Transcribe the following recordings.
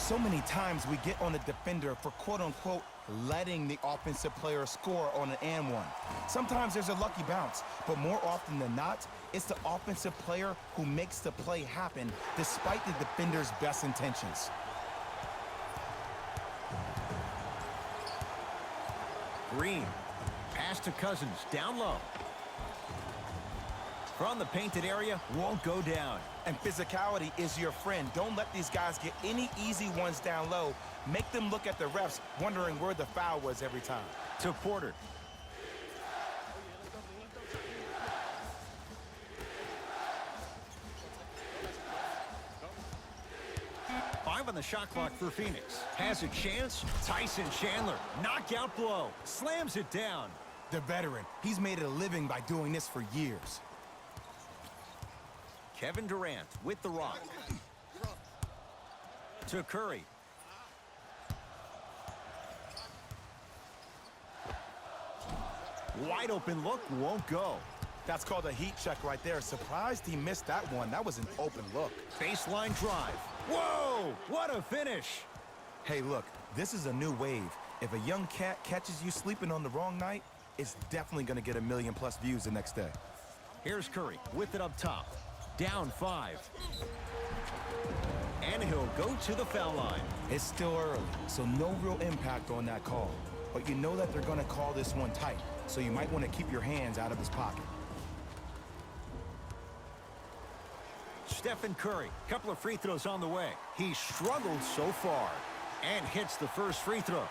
So many times we get on the defender for quote-unquote letting the offensive player score on an and one. Sometimes there's a lucky bounce, but more often than not, it's the offensive player who makes the play happen despite the defender's best intentions. Green. Pass to Cousins. Down low. From the painted area, won't go down. And physicality is your friend. Don't let these guys get any easy ones down low. Make them look at the refs, wondering where the foul was every time. To Porter. Five on the shot clock for Phoenix. Has a chance. Tyson Chandler. Knockout blow. Slams it down. The veteran. He's made a living by doing this for years. Kevin Durant with the rock. To Curry. Wide open look, won't go. That's called a heat check right there. Surprised he missed that one. That was an open look. Baseline drive. Whoa, what a finish. Hey, look, this is a new wave. If a young cat catches you sleeping on the wrong night, it's definitely going to get 1 million+ views the next day. Here's Curry with it up top. Down 5. And he'll go to the foul line. It's still early, so no real impact on that call. But you know that they're going to call this one tight, so you might want to keep your hands out of his pocket. Stephen Curry, couple of free throws on the way. He struggled so far and hits the first free throw.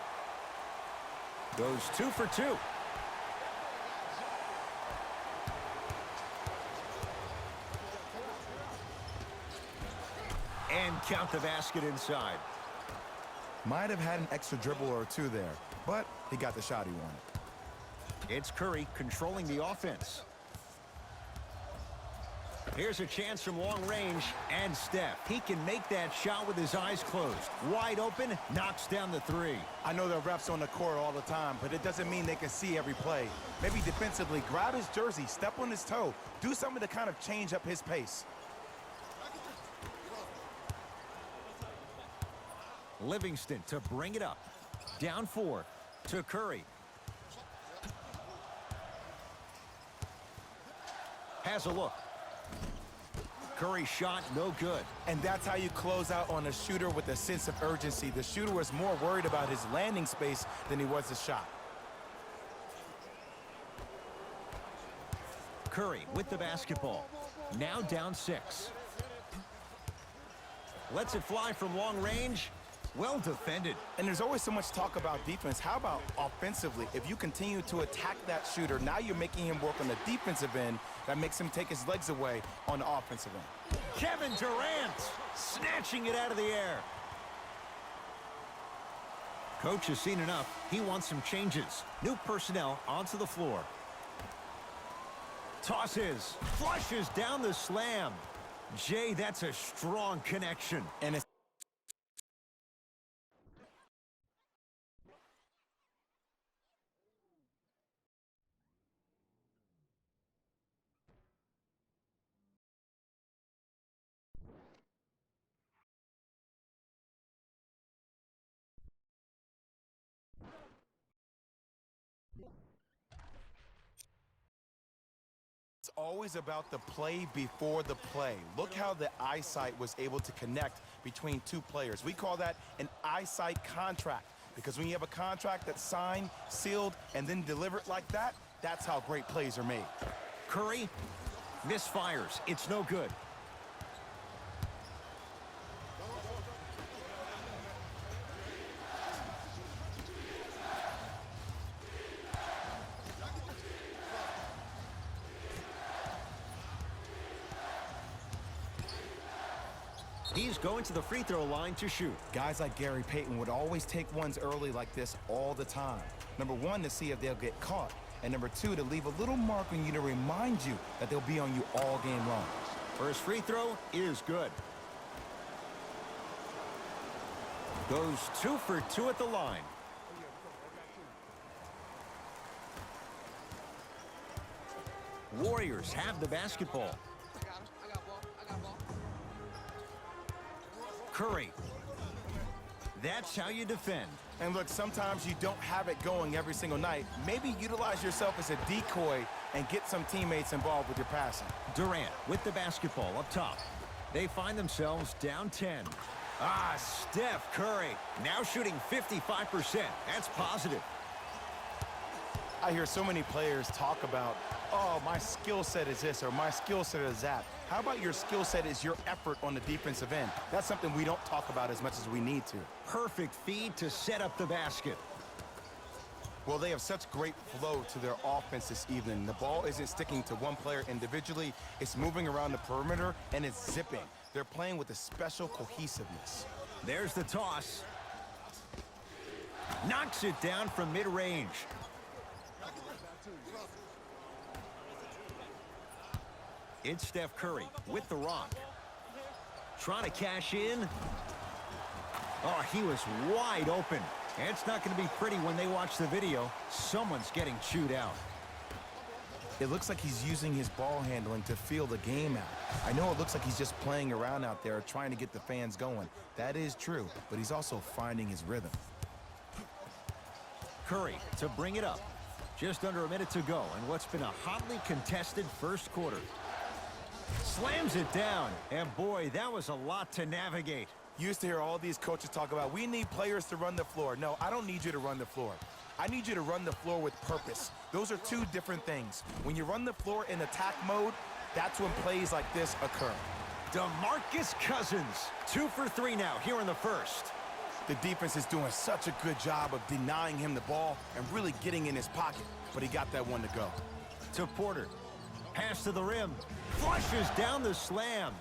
Goes 2 for 2. And count the basket inside. Might have had an extra dribble or two there, but he got the shot he wanted. It's Curry controlling the offense. Here's a chance from long range, and Steph. He can make that shot with his eyes closed. Wide open, knocks down the 3. I know there are refs on the court all the time, but it doesn't mean they can see every play. Maybe defensively, grab his jersey, step on his toe, do something to kind of change up his pace. Livingston to bring it up. Down 4 to Curry. Has a look. Curry shot no good. And that's how you close out on a shooter with a sense of urgency. The shooter was more worried about his landing space than he was his shot. Curry with the basketball. Now down 6. Lets it fly from long range. Well defended. And there's always so much talk about defense. How about offensively? If you continue to attack that shooter, now you're making him work on the defensive end. That makes him take his legs away on the offensive end. Kevin Durant snatching it out of the air. Coach has seen enough. He wants some changes. New personnel onto the floor. Tosses. Flushes down the slam. Jay, that's a strong connection. And it's always about the play before the play. Look how the eyesight was able to connect between two players. We call that an eyesight contract, because when you have a contract that's signed, sealed, and then delivered like that, that's how great plays are made. Curry misfires. It's no good. He's going to the free throw line to shoot. Guys like Gary Payton would always take ones early like this all the time. Number 1, to see if they'll get caught. And number 2, to leave a little mark on you to remind you that they'll be on you all game long. First free throw is good. Goes 2 for 2 at the line. Warriors have the basketball. Curry. That's how you defend. And look, sometimes you don't have it going every single night. Maybe utilize yourself as a decoy and get some teammates involved with your passing. Durant with the basketball up top. They find themselves down 10. Steph Curry now shooting 55%. That's positive. I hear so many players talk about, oh, my skill set is this or my skill set is that. How about your skill set is your effort on the defensive end? That's something we don't talk about as much as we need to. Perfect feed to set up the basket. Well, they have such great flow to their offense this evening. The ball isn't sticking to one player individually. It's moving around the perimeter, and it's zipping. They're playing with a special cohesiveness. There's the toss. Knocks it down from mid-range. It's Steph Curry with the rock. Trying to cash in. Oh, he was wide open. And it's not going to be pretty when they watch the video. Someone's getting chewed out. It looks like he's using his ball handling to feel the game out. I know it looks like he's just playing around out there trying to get the fans going. That is true, but he's also finding his rhythm. Curry to bring it up. Just under a minute to go in what's been a hotly contested first quarter. Slams it down, and boy, that was a lot to navigate. You used to hear all these coaches talk about, we need players to run the floor. No, I don't need you to run the floor. I need you to run the floor with purpose. Those are two different things. When you run the floor in attack mode, that's when plays like this occur. DeMarcus Cousins, 2 for 3 now here in the first. The defense is doing such a good job of denying him the ball and really getting in his pocket, but he got that one to go. To Porter. Pass to the rim. Flushes down the slam.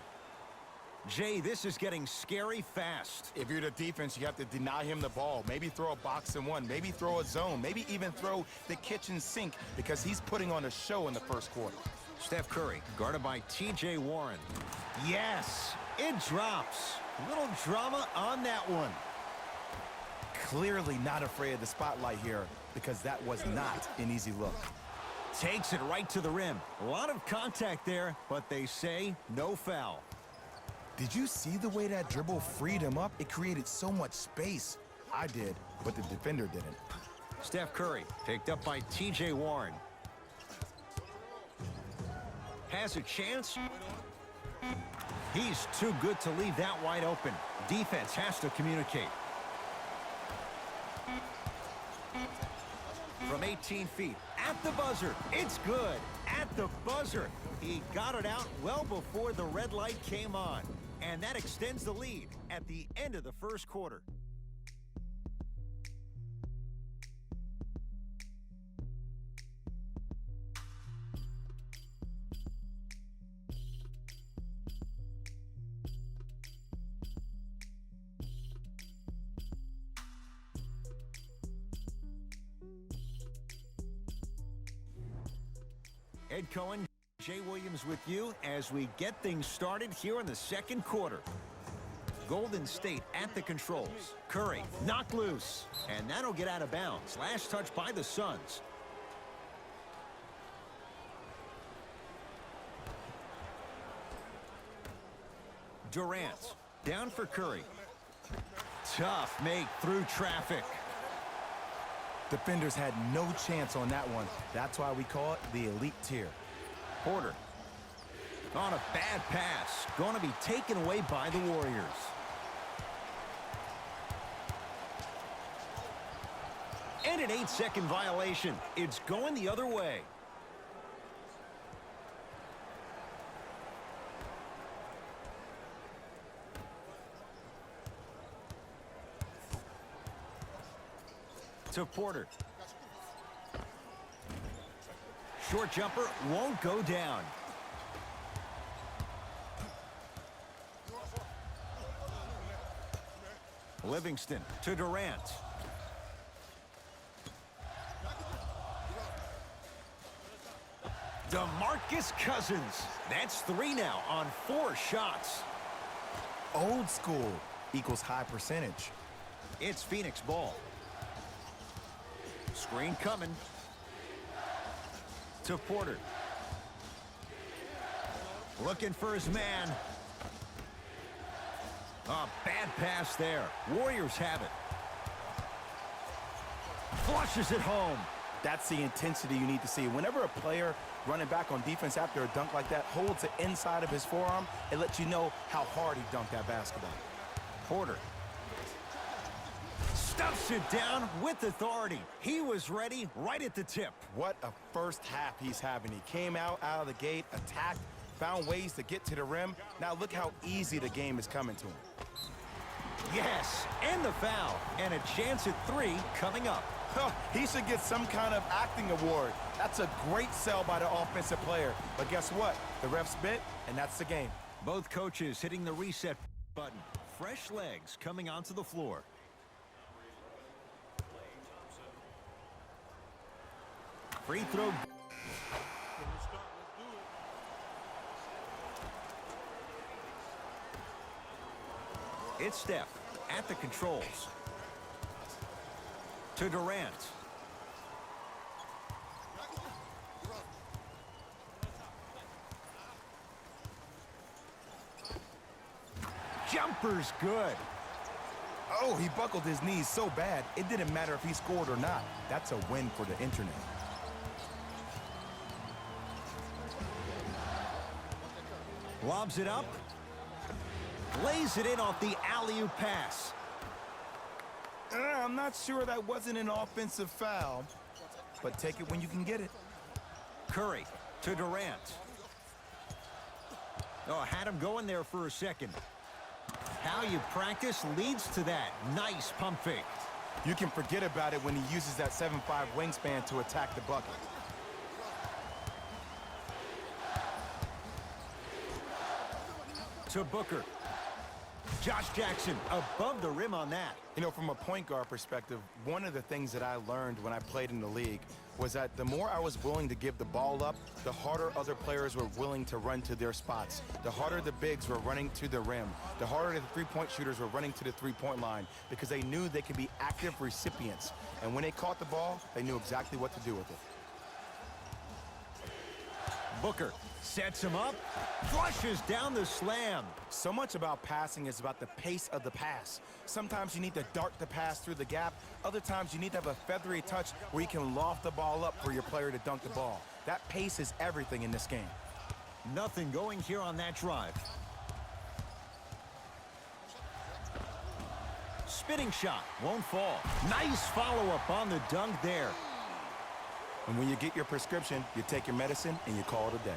Jay, this is getting scary fast. If you're the defense, you have to deny him the ball. Maybe throw a box and one. Maybe throw a zone. Maybe even throw the kitchen sink because he's putting on a show in the first quarter. Steph Curry, guarded by T.J. Warren. Yes, it drops. Little drama on that one. Clearly not afraid of the spotlight here because that was not an easy look. Takes it right to the rim. A lot of contact there, but they say no foul. Did you see the way that dribble freed him up? It created so much space. I did, but the defender didn't. Steph Curry, picked up by T.J. Warren. Has a chance. He's too good to leave that wide open. Defense has to communicate. From 18 feet, at the buzzer, it's good. At the buzzer, he got it out well before the red light came on. And that extends the lead at the end of the first quarter. Ed Cohen, Jay Williams with you as we get things started here in the second quarter. Golden State at the controls. Curry knocked loose, and that'll get out of bounds. Last touch by the Suns. Durant down for Curry. Tough make through traffic. Defenders had no chance on that one. That's why we call it the elite tier. Porter on a bad pass. Going to be taken away by the Warriors. And an 8-second violation. It's going the other way. To Porter. Short jumper won't go down. Livingston to Durant. DeMarcus Cousins. That's 3 now on 4 shots. Old school equals high percentage. It's Phoenix ball. Screen coming. To Porter. Looking for his man. Oh, bad pass there. Warriors have it. Flushes it home. That's the intensity you need to see. Whenever a player running back on defense after a dunk like that holds the inside of his forearm, it lets you know how hard he dunked that basketball. Porter stuffs it down with authority. He was ready right at the tip. What a first half he's having. He came out of the gate, attacked, found ways to get to the rim. Now look how easy the game is coming to him. Yes, and the foul. And a chance at 3 coming up. He should get some kind of acting award. That's a great sell by the offensive player. But guess what? The refs bit, and that's the game. Both coaches hitting the reset button. Fresh legs coming onto the floor. Free throw. It's Steph at the controls. To Durant. Jumper's good. Oh, he buckled his knees so bad, it didn't matter if he scored or not. That's a win for the internet. Lobs it up. Lays it in off the alley-oop pass. I'm not sure that wasn't an offensive foul, but take it when you can get it. Curry to Durant. Oh, had him going there for a second. How you practice leads to that. Nice pump fake. You can forget about it when he uses that 7'5" wingspan to attack the bucket. To Booker. Josh Jackson above the rim on that. You know, from a point guard perspective, one of the things that I learned when I played in the league was that the more I was willing to give the ball up, the harder other players were willing to run to their spots. The harder the bigs were running to the rim. The harder the three-point shooters were running to the three-point line because they knew they could be active recipients. And when they caught the ball, they knew exactly what to do with it. Booker sets him up, flushes down the slam. So much about passing is about the pace of the pass. Sometimes you need to dart the pass through the gap. Other times you need to have a feathery touch where you can loft the ball up for your player to dunk the ball. That pace is everything in this game. Nothing going here on that drive. Spinning shot, won't fall. Nice follow-up on the dunk there. And when you get your prescription, you take your medicine and you call it a day.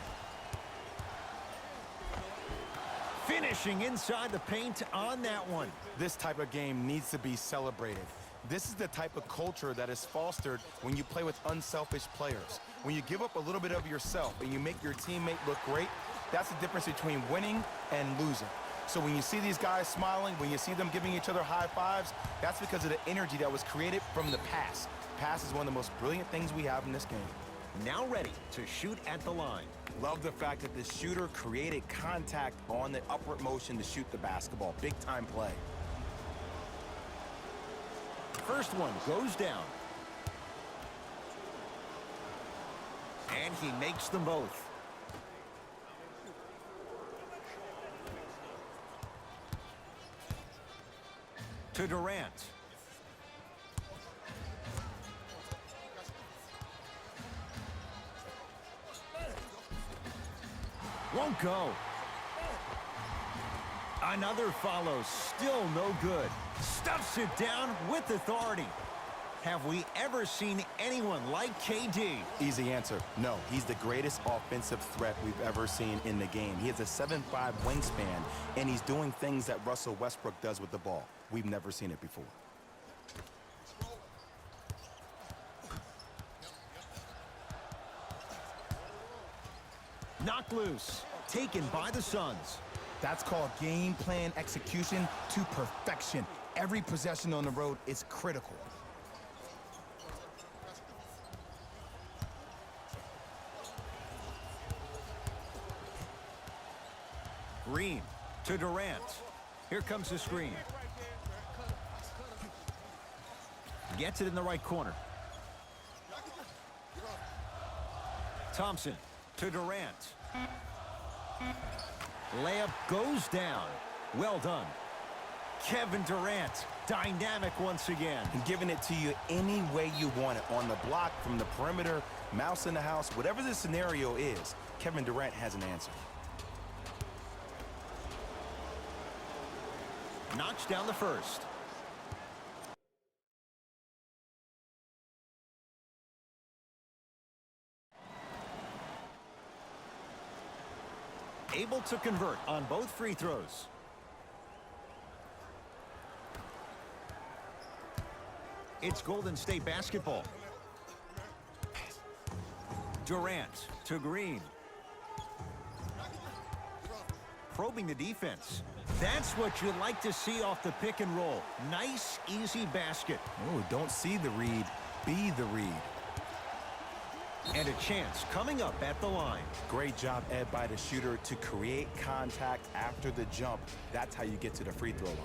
Finishing inside the paint on that one. This type of game needs to be celebrated. This is the type of culture that is fostered when you play with unselfish players. When you give up a little bit of yourself and you make your teammate look great, that's the difference between winning and losing. So when you see these guys smiling, when you see them giving each other high fives, that's because of the energy that was created from the pass. Pass is one of the most brilliant things we have in this game. Now ready to shoot at the line. Love the fact that the shooter created contact on the upward motion to shoot the basketball. Big time play. First one goes down. And he makes them both. To Durant. Won't go. Another follows. Still no good. Stuffs it down with authority. Have we ever seen anyone like KD? Easy answer. No, he's the greatest offensive threat we've ever seen in the game. He has a 7'5" wingspan, and he's doing things that Russell Westbrook does with the ball. We've never seen it before. Knocked loose. Taken by the Suns. That's called game plan execution to perfection. Every possession on the road is critical. Green to Durant. Here comes the screen. Gets it in the right corner. Thompson to Durant. Layup goes down. Well done. Kevin Durant, dynamic once again. And giving it to you any way you want it. On the block, from the perimeter, mouse in the house, whatever the scenario is, Kevin Durant has an answer. Knocks down the first. Able to convert on both free throws. It's Golden State basketball. Durant to Green. Probing the defense. That's what you like to see off the pick and roll. Nice, easy basket. Oh, don't see the read, be the read. And a chance coming up at the line. Great job, Ed, by the shooter to create contact after the jump. That's how you get to the free throw line.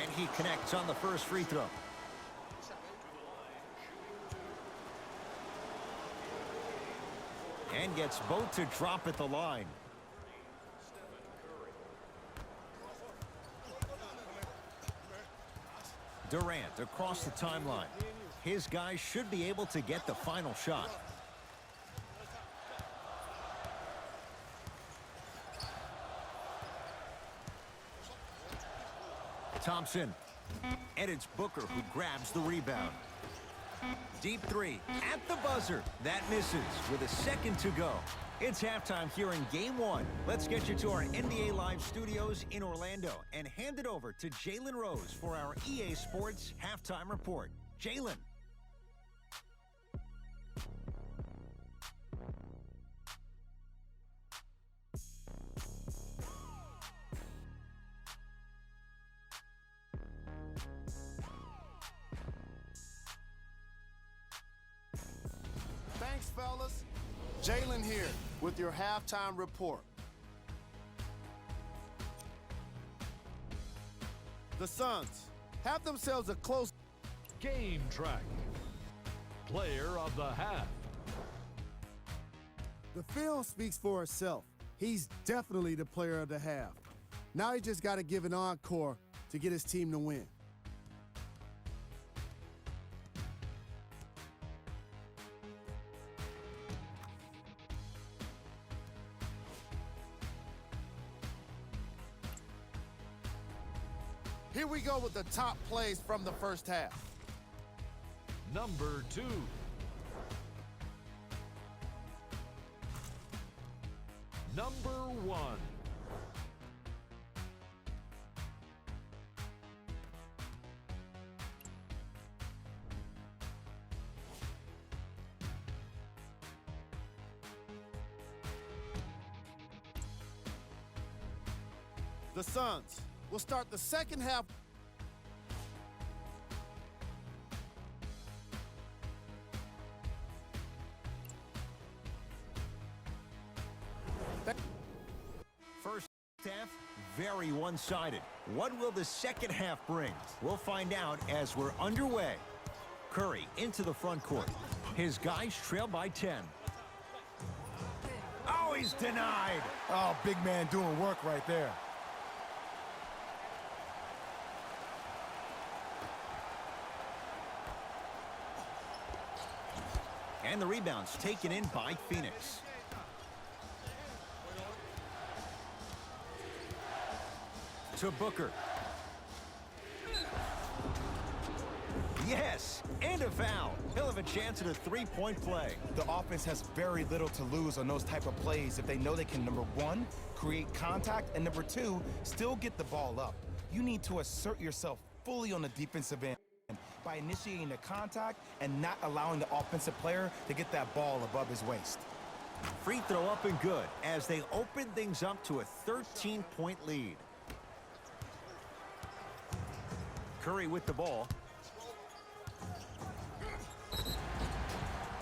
And he connects on the first free throw. And gets both to drop at the line. Durant across the timeline. His guys should be able to get the final shot. Thompson. And it's Booker who grabs the rebound. Deep three at the buzzer. That misses with a second to go. It's halftime here in Game 1. Let's get you to our NBA Live studios in Orlando and hand it over to Jalen Rose for our EA Sports Halftime Report. Jalen. Thanks, fellas. Jalen here with your halftime report. The Suns have themselves a close Game track. Player of the half. The film speaks for itself. He's definitely the player of the half. Now he just got to give an encore to get his team to win. Here we go with the top plays from the first half. Number 2. Number 1. The Suns will start the second half. First half, very one-sided. What will the second half bring? We'll find out as we're underway. Curry into the front court. His guys trail by 10. Oh, he's denied. Oh, big man doing work right there. And the rebound's taken in by Phoenix. To Booker. Yes, and a foul. He'll have a chance at a three-point play. The offense has very little to lose on those type of plays if they know they can, number one, create contact, and number two, still get the ball up. You need to assert yourself fully on the defensive end by initiating the contact and not allowing the offensive player to get that ball above his waist. Free throw up and good as they open things up to a 13-point lead. Curry with the ball.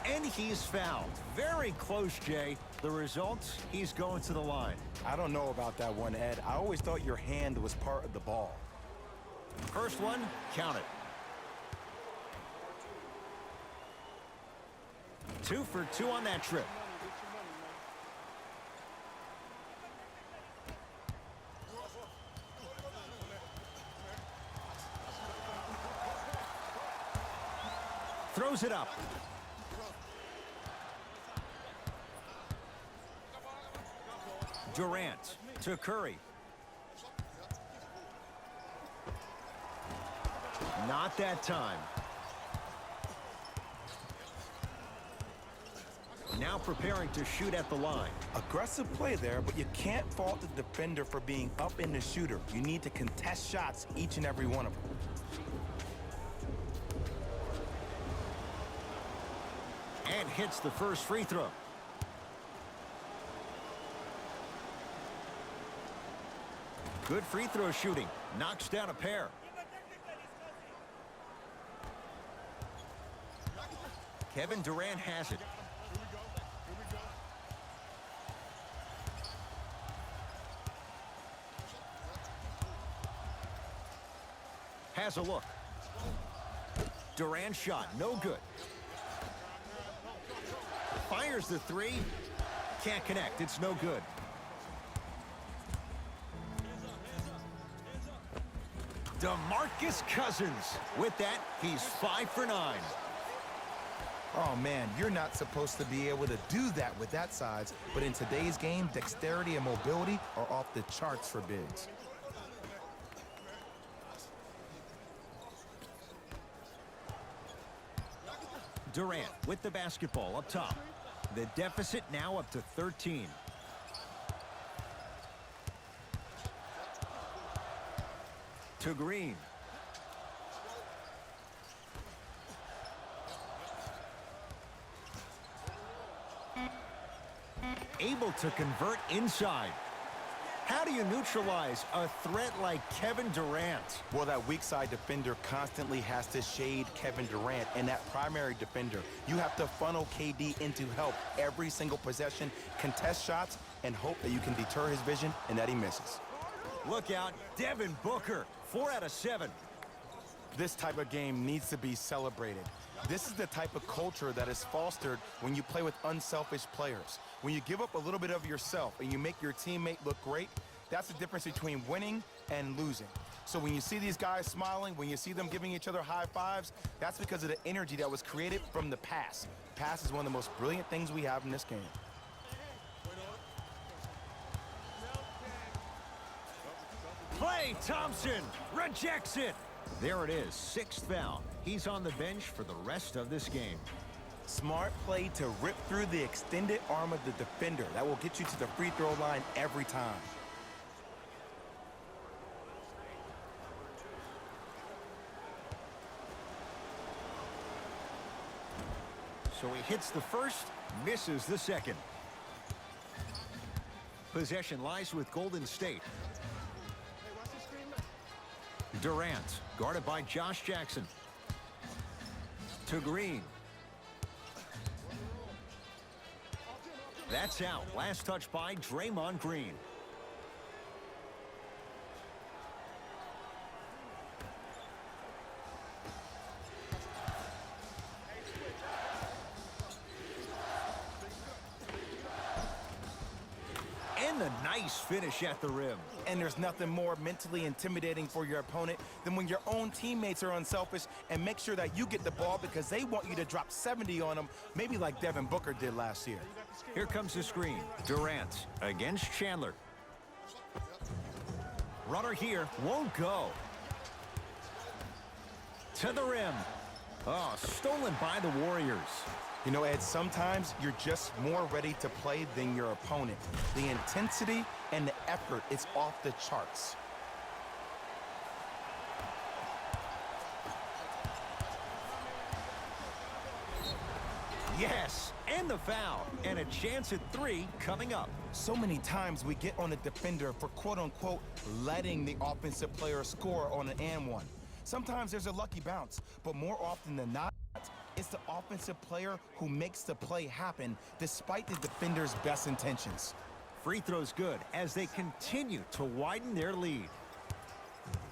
And he's fouled. Very close, Jay. The result, he's going to the line. I don't know about that one, Ed. I always thought your hand was part of the ball. First one, count it. 2 for 2 on that trip. Throws it up. Durant to Curry. Not that time. Now preparing to shoot at the line. Aggressive play there, but you can't fault the defender for being up in the shooter. You need to contest shots, each and every one of them. And hits the first free throw. Good free throw shooting. Knocks down a pair. Kevin Durant has it. Has a look. Durant shot, no good. Fires the three. Can't connect, it's no good. DeMarcus Cousins. With that, he's 5 for 9. Oh, man, you're not supposed to be able to do that with that size, but in today's game, dexterity and mobility are off the charts for bigs. Durant with the basketball up top. The deficit now up to 13. To Green. Able to convert inside. How do you neutralize a threat like Kevin Durant? Well, that weak side defender constantly has to shade Kevin Durant, and that primary defender, you have to funnel KD into help every single possession, contest shots, and hope that you can deter his vision and that he misses. Look out, Devin Booker, 4 out of 7. This type of game needs to be celebrated. This is the type of culture that is fostered when you play with unselfish players. When you give up a little bit of yourself and you make your teammate look great, that's the difference between winning and losing. So when you see these guys smiling, when you see them giving each other high fives, that's because of the energy that was created from the pass. Pass is one of the most brilliant things we have in this game. Klay Thompson rejects it. There it is, 6th foul. He's on the bench for the rest of this game. Smart play to rip through the extended arm of the defender. That will get you to the free throw line every time. So he hits the first, misses the second. Possession lies with Golden State. Durant, guarded by Josh Jackson. To Green. That's out. Last touch by Draymond Green. And the nice finish at the rim. And there's nothing more mentally intimidating for your opponent than when your own teammates are unselfish and make sure that you get the ball because they want you to drop 70 on them, maybe like Devin Booker did last year. Here comes the screen. Durant against Chandler. Runner here, won't go. To the rim. Oh, stolen by the Warriors. You know, Ed, sometimes you're just more ready to play than your opponent. The intensity and the effort is off the charts. Yes, and the foul. And a chance at 3 coming up. So many times we get on a defender for quote-unquote letting the offensive player score on an and one. Sometimes there's a lucky bounce, but more often than not, it's the offensive player who makes the play happen despite the defender's best intentions. Free throws good as they continue to widen their lead.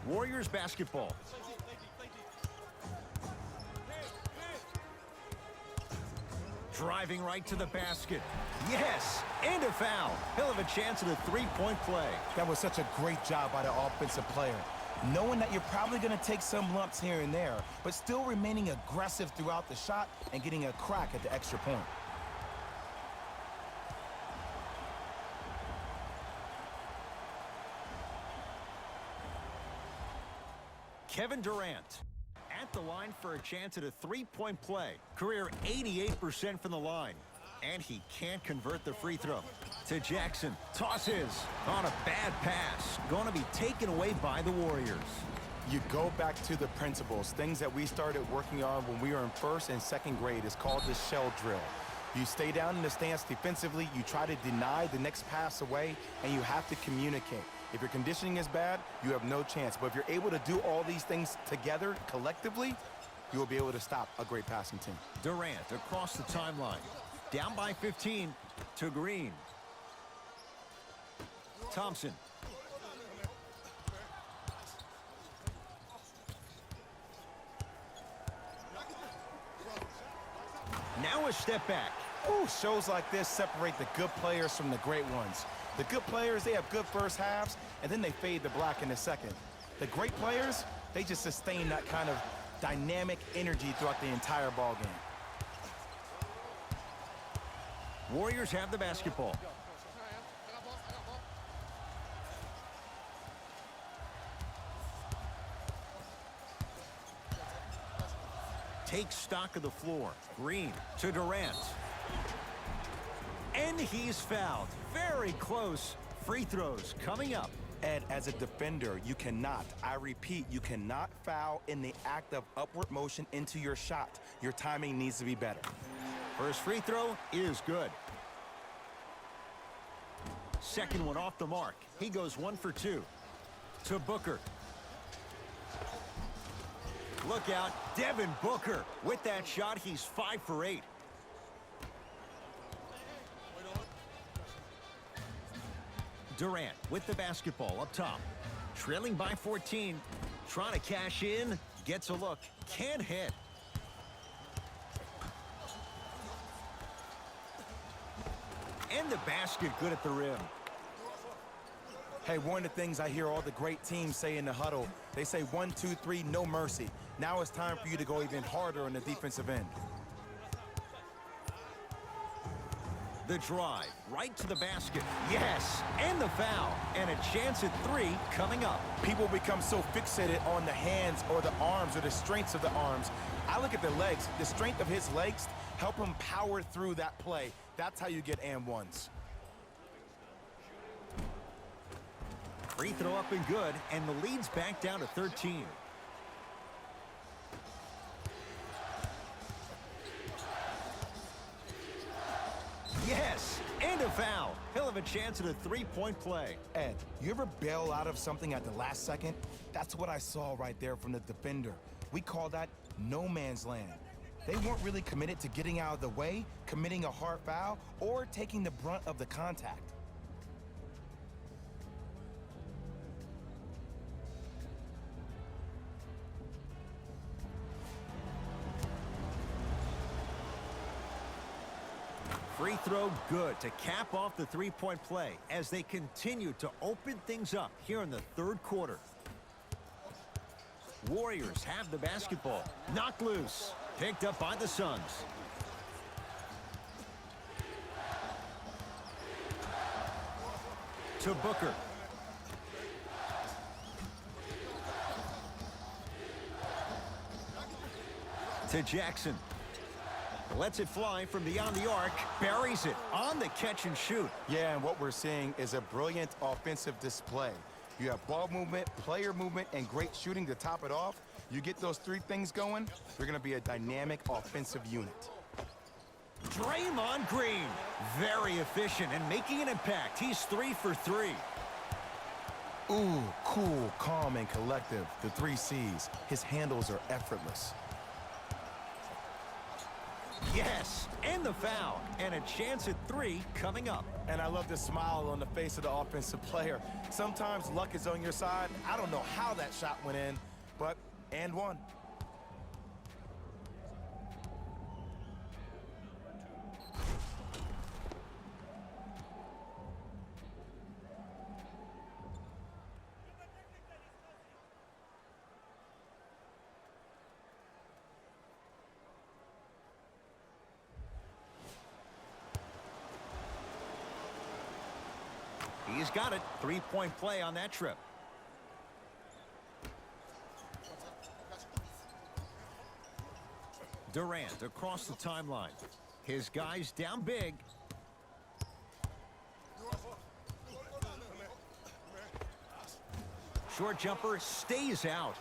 Warriors basketball. Driving right to the basket. Yes, and a foul. He'll have a chance at a 3-point play. That was such a great job by the offensive player. knowing that you're probably going to take some lumps here and there, but still remaining aggressive throughout the shot and getting a crack at the extra point. Kevin Durant at the line for a chance at a three-point play. Career 88% from the line. And he can't convert the free throw. To Jackson. Tosses on a bad pass. Going to be taken away by the Warriors. You go back to the principles, things that we started working on when we were in first and second grade. It's called the shell drill. You stay down in the stance defensively, you try to deny the next pass away, and you have to communicate. If your conditioning is bad, you have no chance. But if you're able to do all these things together, collectively, you will be able to stop a great passing team. Durant across the timeline. Down by 15 to Green. Thompson. Now a step back. Ooh, shows like this separate the good players from the great ones. The good players, they have good first halves, and then they fade to black in the second. The great players, they just sustain that kind of dynamic energy throughout the entire ball game. Warriors have the basketball. Takes stock of the floor. Green to Durant. And he's fouled. Very close. Free throws coming up. Ed, as a defender, you cannot, I repeat, you cannot foul in the act of upward motion into your shot. Your timing needs to be better. First free throw is good. Second one off the mark. He goes 1 for 2. To Booker. Look out, Devin Booker. With that shot, he's 5 for 8. Durant with the basketball up top. Trailing by 14. Trying to cash in. Gets a look. Can't hit. And the basket good at the rim. Hey, one of the things I hear all the great teams say in the huddle, they say 1, 2, 3, no mercy. Now it's time for you to go even harder on the defensive end. The drive right to the basket. Yes, and the foul. And a chance at 3 coming up. People become so fixated on the hands or the arms or the strengths of the arms. I look at the legs. The strength of his legs help him power through that play. That's how you get and ones. Free throw up and good, and the lead's back down to 13. Yes, and a foul. He'll have a chance at a three-point play. Ed, you ever bail out of something at the last second? That's what I saw right there from the defender. We call that no man's land. They weren't really committed to getting out of the way, committing a hard foul, or taking the brunt of the contact. Free throw good to cap off the three-point play as they continue to open things up here in the third quarter. Warriors have the basketball. Knocked loose. Picked up by the Suns. To Booker. To Jackson. Lets it fly from beyond the arc. Buries it on the catch and shoot. Yeah, and what we're seeing is a brilliant offensive display. You have ball movement, player movement, and great shooting to top it off. You get those three things going, you're going to be a dynamic offensive unit. Draymond Green. Very efficient and making an impact. He's 3 for 3. Ooh, cool, calm, and collective. The 3 C's. His handles are effortless. Yes, and the foul. And a chance at 3 coming up. And I love the smile on the face of the offensive player. Sometimes luck is on your side. I don't know how that shot went in, but and one. He's got it. 3-point play on that trip. Durant across the timeline. His guys down big. Short jumper stays out.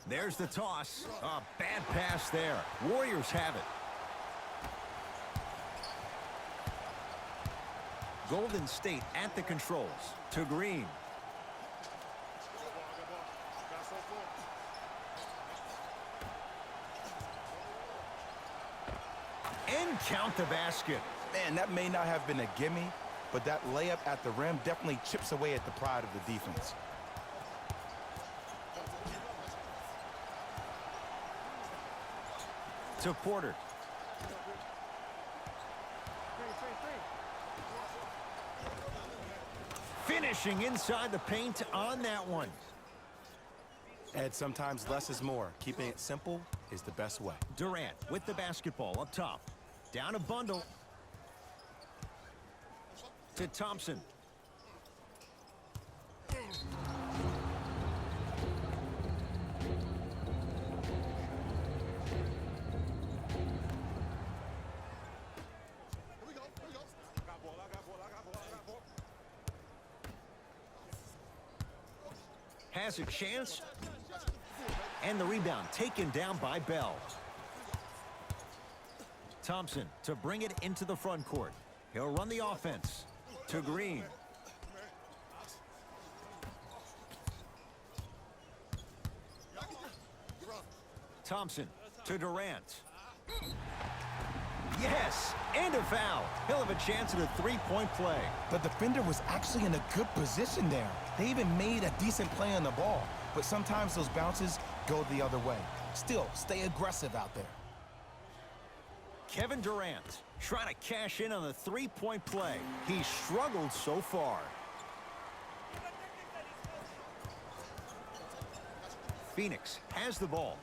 There's the toss. A bad pass there. Warriors have it. Golden State at the controls. To Green. And count the basket. Man, that may not have been a gimme, but that layup at the rim definitely chips away at the pride of the defense. To Porter. Finishing inside the paint on that one. Ed, sometimes less is more. Keeping it simple is the best way. Durant with the basketball up top. Down a bundle. To Thompson. Has a chance. And the rebound taken down by Bell. Thompson to bring it into the front court. He'll run the offense. To Green. Thompson to Durant. Yes, and a foul. He'll have a chance at a three-point play. The defender was actually in a good position there. They even made a decent play on the ball, but sometimes those bounces go the other way. Still, stay aggressive out there. Kevin Durant trying to cash in on the three-point play. He struggled so far. Phoenix has the ball.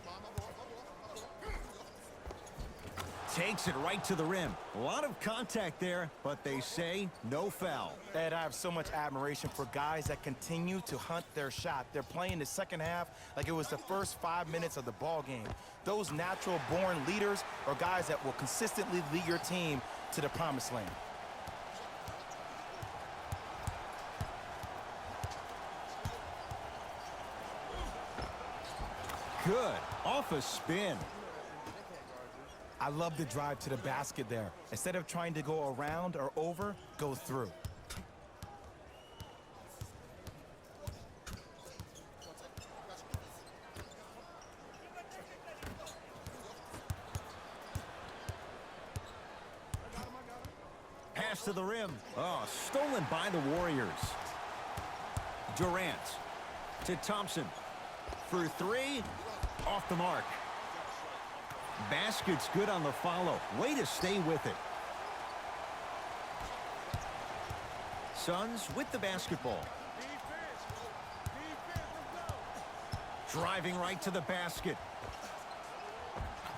Takes it right to the rim. A lot of contact there, but they say no foul. Ed, I have so much admiration for guys that continue to hunt their shot. They're playing the second half like it was the first 5 minutes of the ball game. Those natural-born leaders are guys that will consistently lead your team to the promised land. Good. Off a spin. I love the drive to the basket there. Instead of trying to go around or over, go through. Pass to the rim. Oh, stolen by the Warriors. Durant to Thompson. For three, off the mark. Basket's good on the follow. Way to stay with it. Suns with the basketball. Driving right to the basket.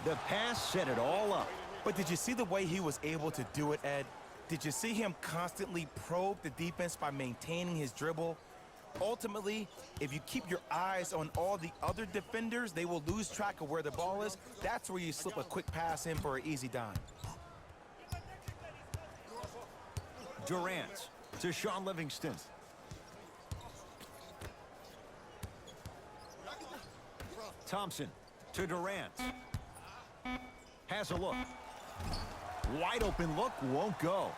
The pass set it all up. But did you see the way he was able to do it, Ed? Did you see him constantly probe the defense by maintaining his dribble? Ultimately, if you keep your eyes on all the other defenders, they will lose track of where the ball is. That's where you slip a quick pass in for an easy dime. Durant to Sean Livingston. Thompson to Durant. Has a look. Wide open look, won't go.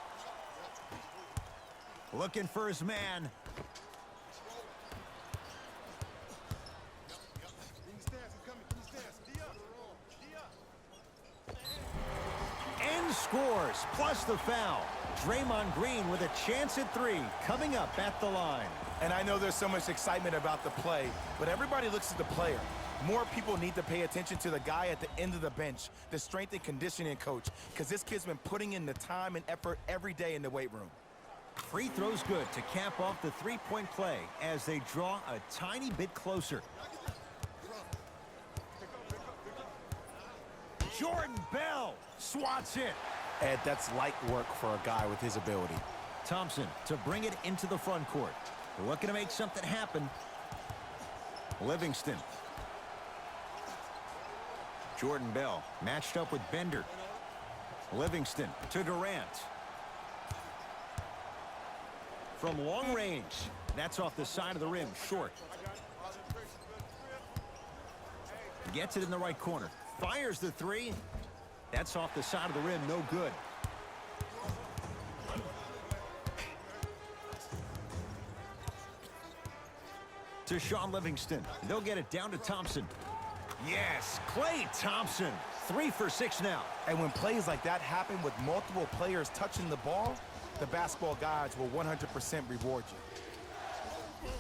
Looking for his man. And scores, plus the foul. Draymond Green with a chance at three, coming up at the line. And I know there's so much excitement about the play, but everybody looks at the player. More people need to pay attention to the guy at the end of the bench, the strength and conditioning coach, because this kid's been putting in the time and effort every day in the weight room. Free throw's good to cap off the three-point play as they draw a tiny bit closer. Jordan Bell swats it. Ed, that's light work for a guy with his ability. Thompson to bring it into the front court. They're looking to make something happen. Livingston. Jordan Bell matched up with Bender. Livingston to Durant. From long range. That's off the side of the rim, short. Gets it in the right corner. Fires the three. That's off the side of the rim, no good. To Shaun Livingston. They'll get it down to Thompson. Yes, Klay Thompson. 3 for 6 now. And when plays like that happen with multiple players touching the ball, the basketball gods will 100% reward you.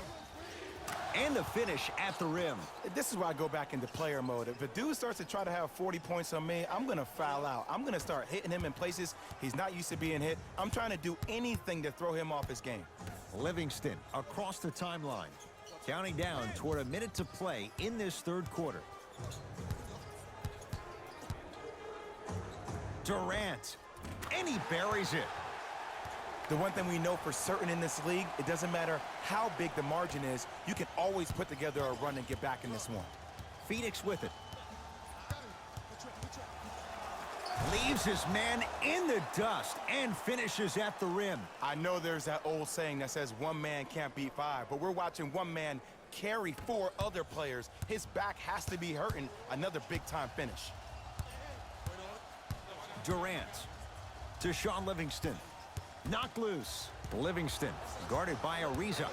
And the finish at the rim. This is where I go back into player mode. If a dude starts to try to have 40 points on me, I'm going to foul out. I'm going to start hitting him in places he's not used to being hit. I'm trying to do anything to throw him off his game. Livingston across the timeline. Counting down toward a minute to play in this third quarter. Durant. And he buries it. The one thing we know for certain in this league, it doesn't matter how big the margin is, you can always put together a run and get back in this one. Phoenix with it. Leaves his man in the dust and finishes at the rim. I know there's that old saying that says one man can't beat 5, but we're watching one man carry 4 other players. His back has to be hurting. Another big-time finish. Durant to Shaun Livingston. Knocked loose. Livingston guarded by Ariza.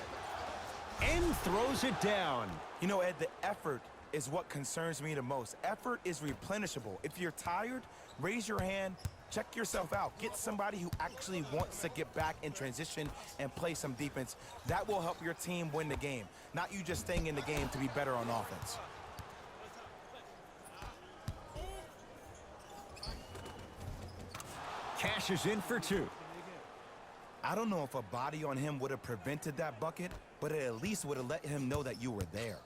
And throws it down. You know, Ed, the effort is what concerns me the most. Effort is replenishable. If you're tired, raise your hand, check yourself out. Get somebody who actually wants to get back in transition and play some defense. That will help your team win the game, not you just staying in the game to be better on offense. Cashes in for 2. I don't know if a body on him would have prevented that bucket, but it at least would have let him know that you were there.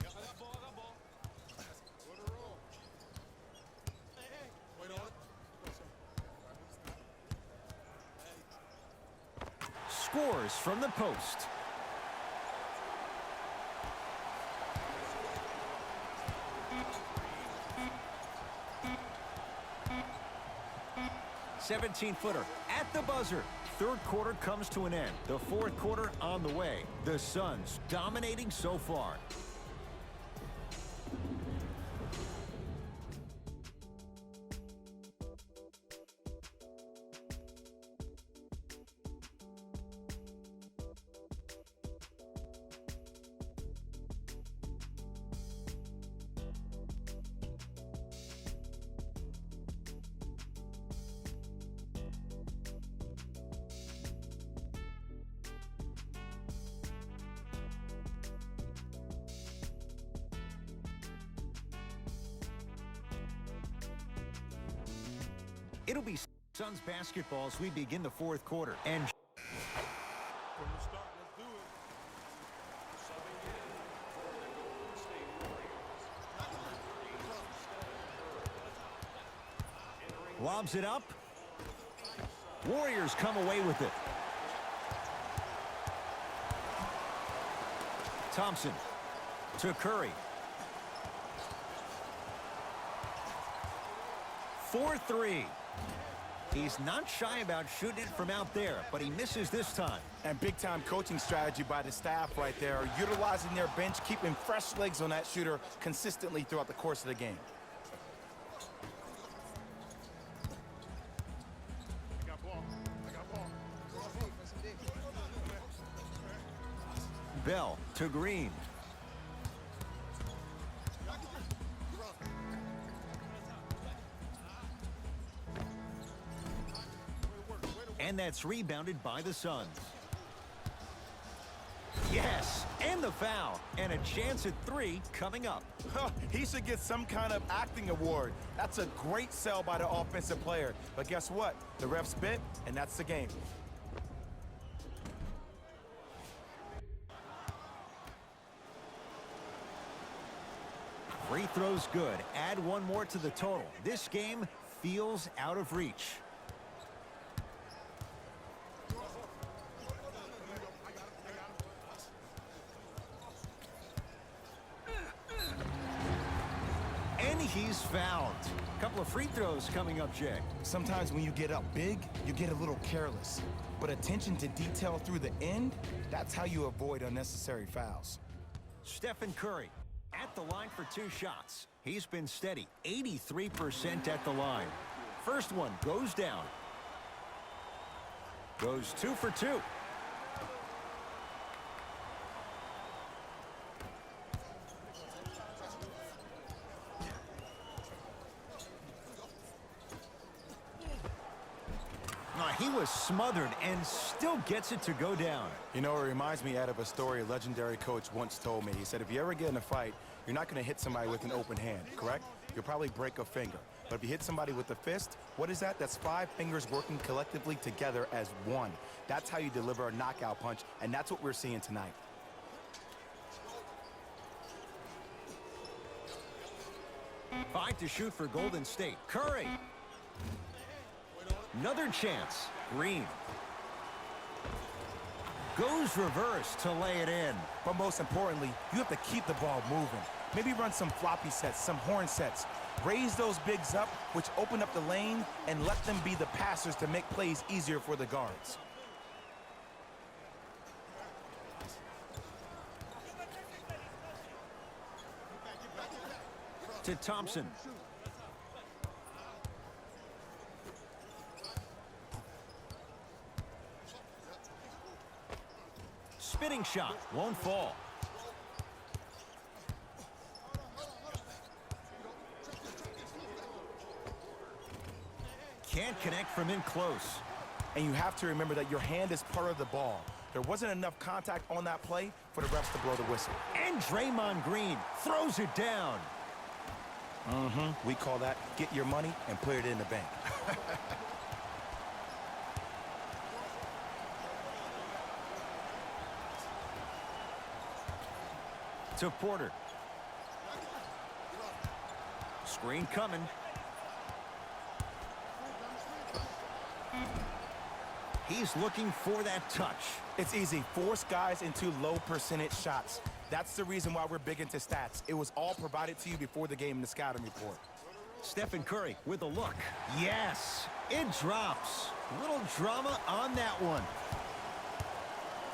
Scores from the post. "17-footer at the buzzer." Third quarter comes to an end. The fourth quarter on the way. The Suns dominating so far. It'll be Suns basketball as we begin the fourth quarter. And lobs it up. Warriors come away with it. Thompson to Curry. 4-3. He's not shy about shooting it from out there, but he misses this time. And big-time coaching strategy by the staff right there, utilizing their bench, keeping fresh legs on that shooter consistently throughout the course of the game. Bell to Green. And that's rebounded by the Suns. Yes, and the foul. And a chance at 3 coming up. He should get some kind of acting award. That's a great sell by the offensive player. But guess what? The refs bit, and that's the game. Free throws good. Add 1 more to the total. This game feels out of reach. he's fouled. A couple of free throws coming up, Jay. Sometimes when you get up big, you get a little careless. But attention to detail through the end, that's how you avoid unnecessary fouls. Stephen Curry at the line for 2 shots. He's been steady, 83% at the line. First one goes down. Goes 2 for 2. He was smothered and still gets it to go down. You know, it reminds me out of a story a legendary coach once told me. He said, if you ever get in a fight, you're not going to hit somebody with an open hand, correct? You'll probably break a finger. But if you hit somebody with a fist, what is that? That's 5 fingers working collectively together as one. That's how you deliver a knockout punch, and that's what we're seeing tonight. Five to shoot for Golden State. Curry. Another chance. Green. Goes reverse to lay it in. But most importantly, you have to keep the ball moving. Maybe run some floppy sets, some horn sets. Raise those bigs up, which open up the lane, and let them be the passers to make plays easier for the guards. To Thompson. Spinning shot, won't fall. Can't connect from in close. And you have to remember that your hand is part of the ball. There wasn't enough contact on that play for the refs to blow the whistle. And Draymond Green throws it down. We call that get your money and put it in the bank. To Porter. Screen coming. He's looking for that touch. It's easy. Force guys into low percentage shots. That's the reason why we're big into stats. It was all provided to you before the game in the scouting report. Stephen Curry with a look. Yes, it drops. Little drama on that one.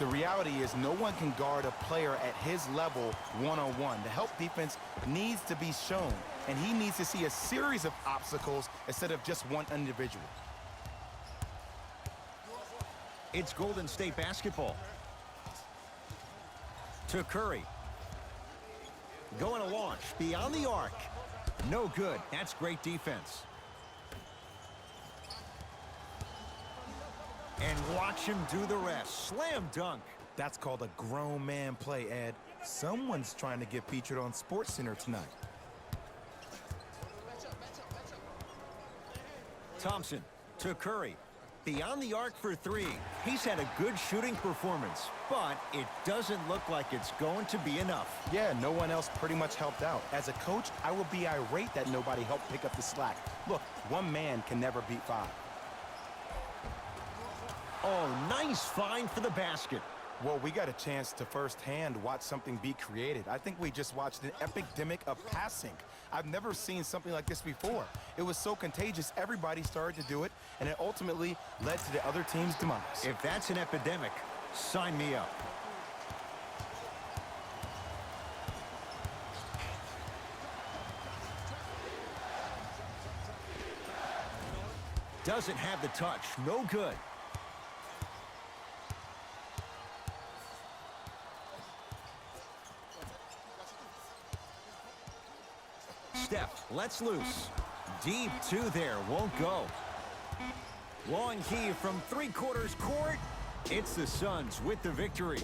The reality is no one can guard a player at his level one-on-one. The help defense needs to be shown, and he needs to see a series of obstacles instead of just one individual. It's Golden State basketball. To Curry. Going to launch beyond the arc. No good. That's great defense. And watch him do the rest. Slam dunk. That's called a grown man play, Ed. Someone's trying to get featured on SportsCenter tonight. Thompson to Curry. Beyond the arc for 3. He's had a good shooting performance, but it doesn't look like it's going to be enough. Yeah, no one else pretty much helped out. As a coach, I will be irate that nobody helped pick up the slack. Look, one man can never beat 5. Oh, nice find for the basket. Well, we got a chance to firsthand watch something be created. I think we just watched an epidemic of passing. I've never seen something like this before. It was so contagious, everybody started to do it, and it ultimately led to the other team's demise. If that's an epidemic, sign me up. Doesn't have the touch, no good. Steph, let's loose. Deep 2 there, won't go. Long heave from 3/4 court. It's the Suns with the victory.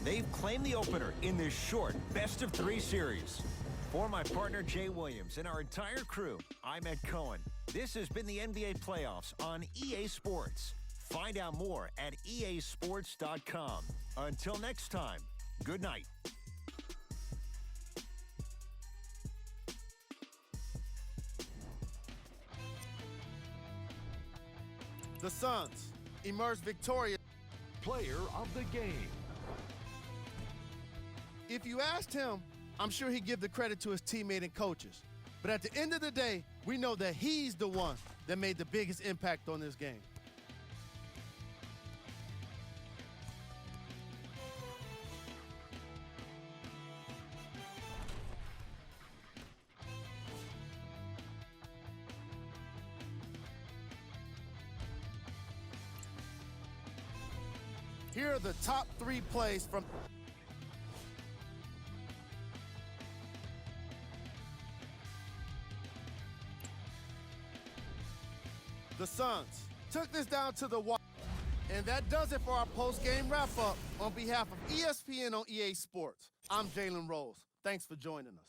They've claimed the opener in this short best-of-3 series. For my partner Jay Williams and our entire crew, I'm Ed Cohen. This has been the NBA playoffs on EA Sports. Find out more at easports.com. Until next time, good night. The Suns emerged victorious. Player of the game. If you asked him, I'm sure he'd give the credit to his teammate and coaches. But at the end of the day, we know that he's the one that made the biggest impact on this game. Here are the top 3 plays from the Suns. Took this down to the wire. And that does it for our post-game wrap-up. On behalf of ESPN on EA Sports, I'm Jalen Rose. Thanks for joining us.